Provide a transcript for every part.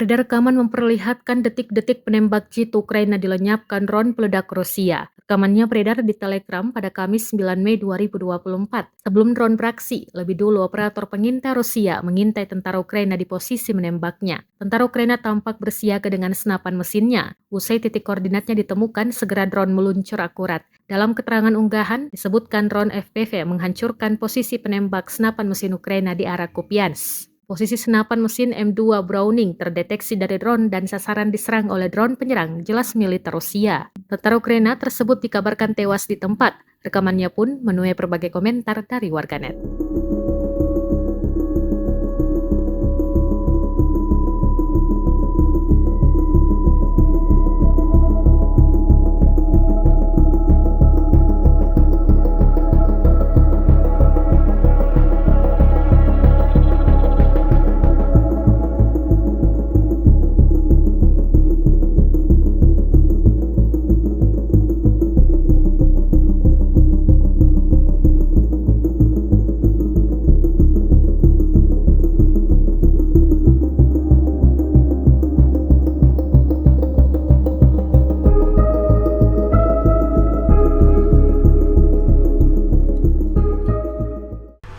Beredar rekaman memperlihatkan detik-detik penembak jitu Ukraina dilenyapkan drone peledak Rusia. Rekamannya beredar di Telegram pada Kamis 9 Mei 2024. Sebelum drone beraksi, lebih dulu operator pengintai Rusia mengintai tentara Ukraina di posisi menembaknya. Tentara Ukraina tampak bersiaga dengan senapan mesinnya. Usai titik koordinatnya ditemukan, segera drone meluncur akurat. Dalam keterangan unggahan, disebutkan drone FPV menghancurkan posisi penembak senapan mesin Ukraina di arah Kupiansk. Posisi senapan mesin M2 Browning terdeteksi dari drone dan sasaran diserang oleh drone penyerang jelas militer Rusia. Tentara Ukraina tersebut dikabarkan tewas di tempat. Rekamannya pun menuai berbagai komentar dari warganet.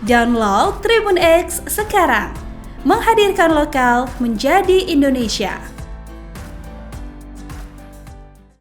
Download Tribun X sekarang, menghadirkan lokal menjadi Indonesia.